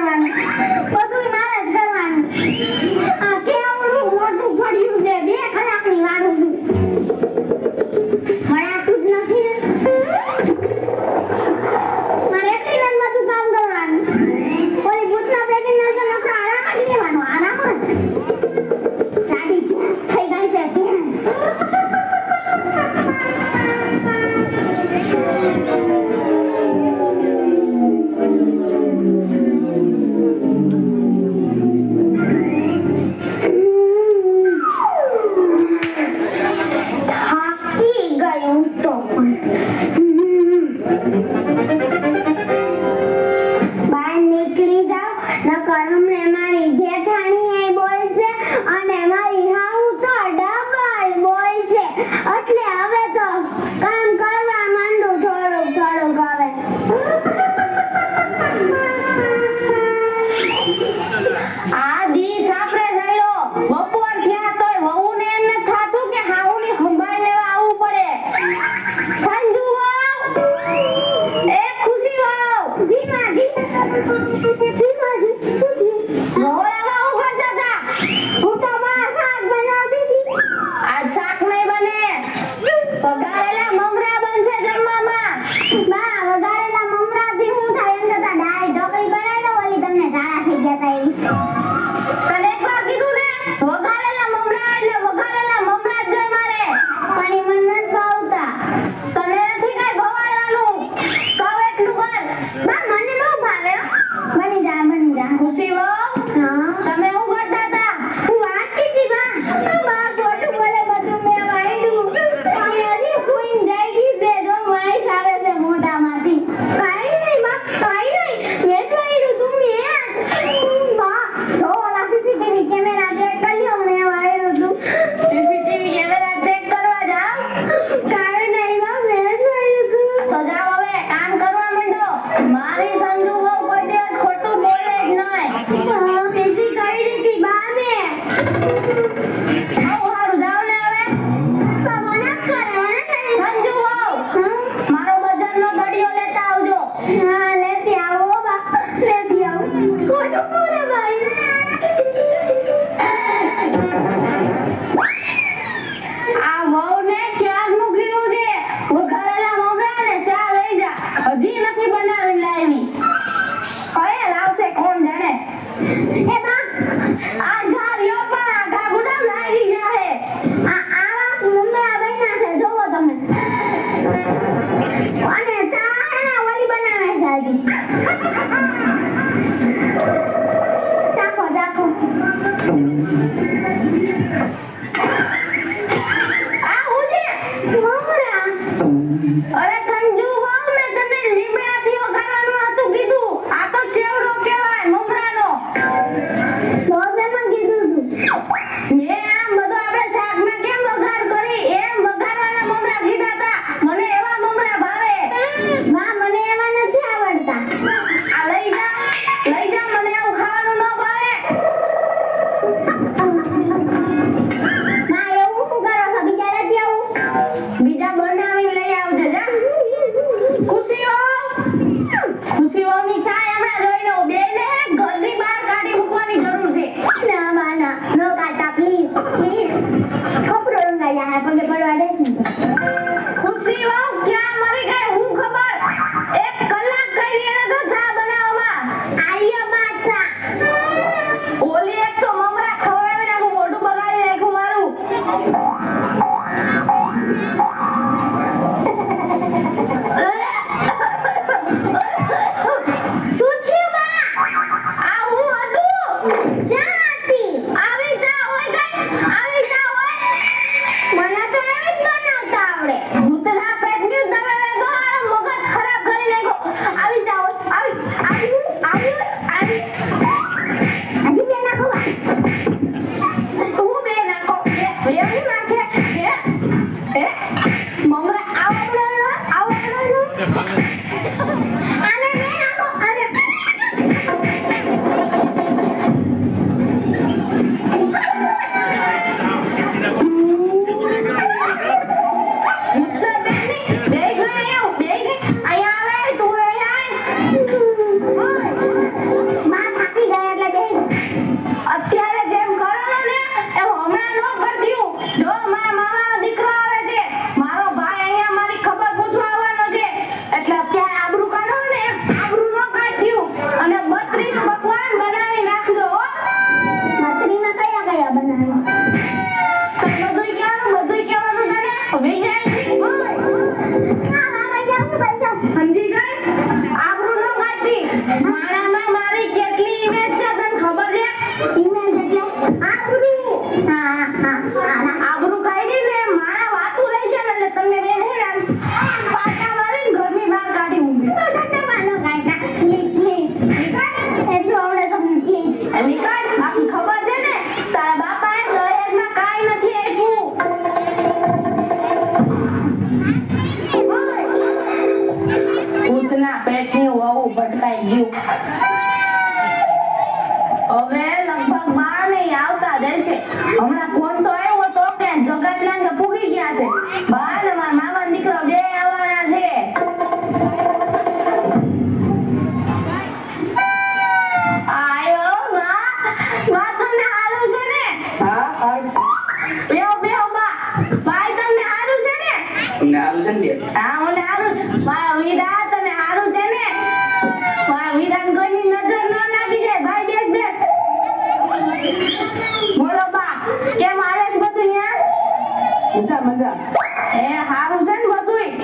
કરવાનું, બધું મારે જ કરવાનું. આ કેવડું મોટું પડ્યું છે, 2 કલાકની વાળું છું. મળાતું જ નથી ને. મારે એકલી જ બધું કામ કરવાનું. ઓલી ભૂતના પેટીને તો નકરો આરામ જ લેવાનો, આરામ જ. ગાડી થઈ ગઈ છે ત્યાં.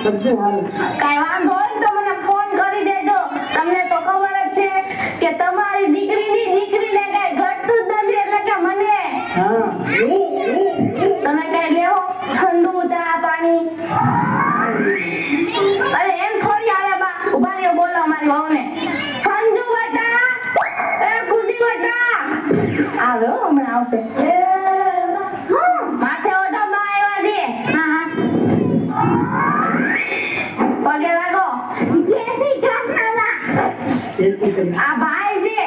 બધું હારું. કાંઈ વાંધો હોય તો મને ફોન કરી દેજો. તમને તો ખબર જ છે કે તમારી દીકરીની દીકરીને કાંઈ ઘટતું જ નથી એટલે કે મને. હા તમે કાંઈ લેવો ઠંડુ ચા પાણી. અરે એમ થોડી હાલે બા. ઉભા રહ્યો બોલો મારી વહુને. સંજુ બટા એ ખુશી બટા આવ્યો હમણાં આવશે. માથે ઓઢો બા આવ્યા છે. હા પગે લાગો. જય શ્રી કૃષ્ણ બા. આ ભાઈ છે.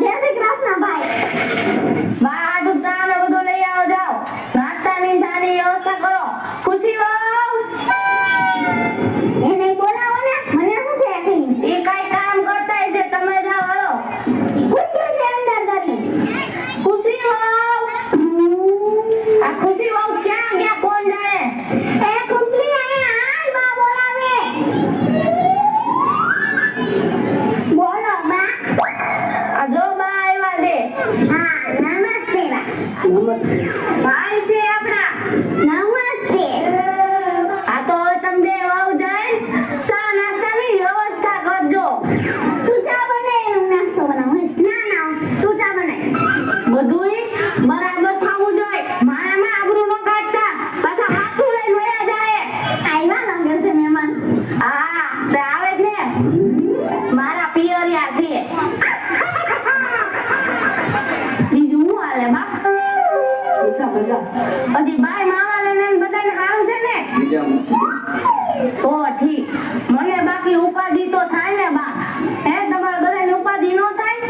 જય શ્રી કૃષ્ણ ભાઈ. બા આ ચા ને બધું લઈ આવો જાઓ. નાસ્તાની ચાની વ્યવસ્થા કરો. ખુશી વહુ એને બોલાવો ને. મને શું છે એથી? એ કાંઈ કામ કરતા હશે. તમે જાઓ હાલો. પૂછ્યું છે અંદર કરી. ખુશી વહુ આ ખુશી વહુ ક્યાં ગયા કોણ જાણે. એ ખુશી અહીંયા હાલ બા બોલાવે. બોલો બા. આ જો બા આવ્યા છે. હા નમસ્તે બા. નમસ્તે. ભાઈ છે આપણા. નમસ્તે. આ તો હવે તમે બે વહુ જાય ચા નાસ્તાની વ્યવસ્થા કરજો. તું ચા બનાય એનો નાસ્તો બનાવ. ના ના તું ચા બનાય. બધુંય બરાબર થવું જોઈએ. મારામાં આબરૂ નો કાઢતા. પાછા હાથું લઈને વયા જાય. આવ્યા લાગે છે મહેમાન. હા તે આવે છે. મારા પિયરિયા છે. બીજું શું હાલે બા? હજી બાય મામા ને બધાને સારું છે ને? તો ઠીક. મને બાકી ઉપાધિ તો થાય ને બા. હે તમારે બધાને ઉપાધિ નો થાય?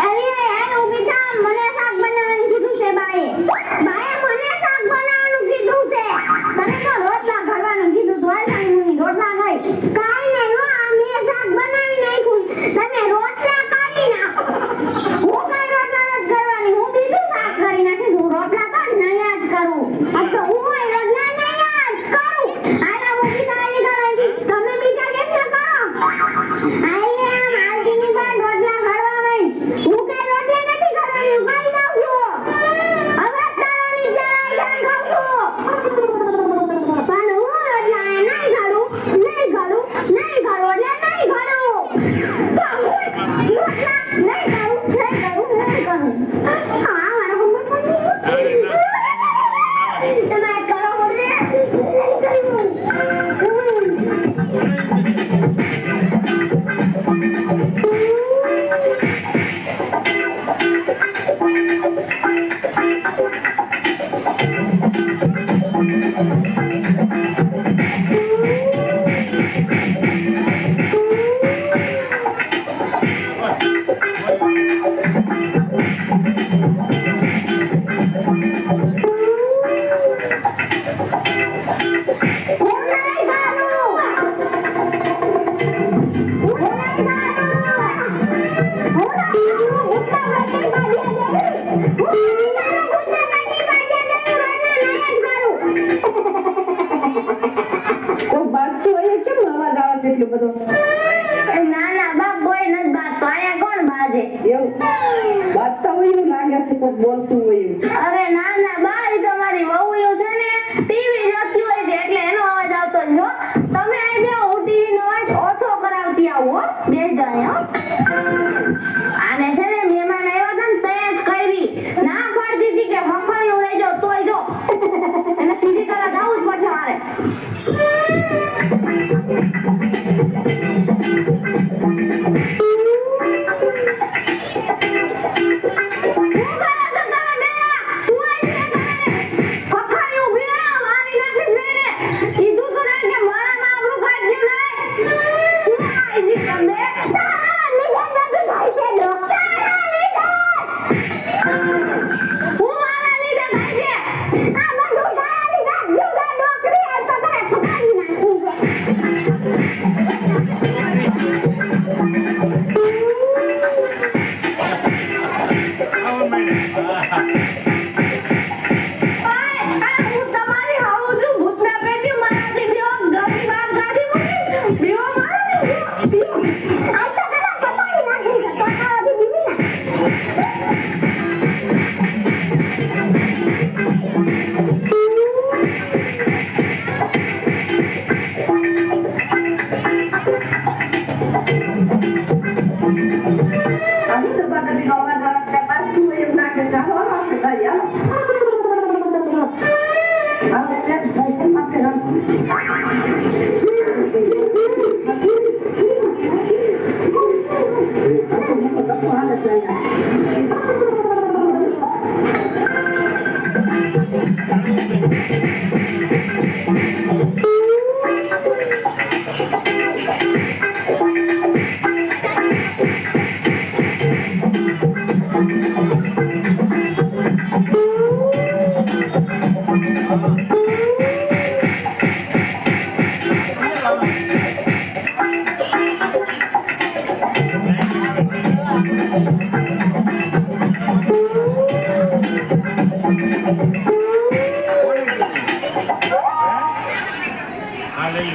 અરે યાર ઊભી થા. મને શાક બનાવવાનું કીધું છે બાએ. બાએ મને શાક બનાવવાનું કીધું છે. તને તો રોટલા ઘડવાનું કીધું તો હાલ હું રોટલા ગઈ. કાઈ નહીં હો આ મેં શાક બનાવી નાખ્યું. તમે રોટલા કાઢી નાખો. હું કઈ રોટલા નથી કરવાની. હું બીજું શાક કરી નાખીશ. હું રોટલા તો નયા જ કરું. આ તો હું રોટલા નયા જ કરું. આલા ઊભી થા આલી ઘરે. તમે બીજા કેટલા કરો? આલે આમ આલતીની બાર રોટલા ઘડવા માંડ. હું કઈ રોટલા નથી કરવાની. હું ખાઈ દઉં છું. હવે તારાની જરા જાન ખાઉં છું. પણ હું રોટલા નહીં ઘડું, નહીં ઘડું, નહીં ઘડું એટલે નહીં ઘડું. તો હું રોટલા નહીં ઘડું, નહીં ઘડું, નહીં ઘડું. હા મારા મમ્મી તમે કરો બોલે નહીં કરું. કોઈ બાજતું હોય કેમ અવાજ આવે છે એટલો બધો? ના ના બા કોઈ નથી બાજતો. અહીંયા કોણ બાજે? એવું બાજતા હોય એવું લાગે છે કોઈ બોલતું હોય એવું. અરે ના ના બા એ તમારી વહુયો છે ને ટીવી જોતી હોય છે એટલે એનો અવાજ આવતો જ હો. તમે આવી જાઓ હું ટીવી નો અવાજ ઓછો કરાવતી આવું હો. બે જાય હો. આને છે ને મહેમાન આવ્યા હતા ને ત્યાં જ કરી ના પાડતી હતી કે મફળિયું લઈ જાઓ તોય જો એને સીધી કલા જવું જ પડશે મારે. શું કરો છો તમે બે? શું આવી છે?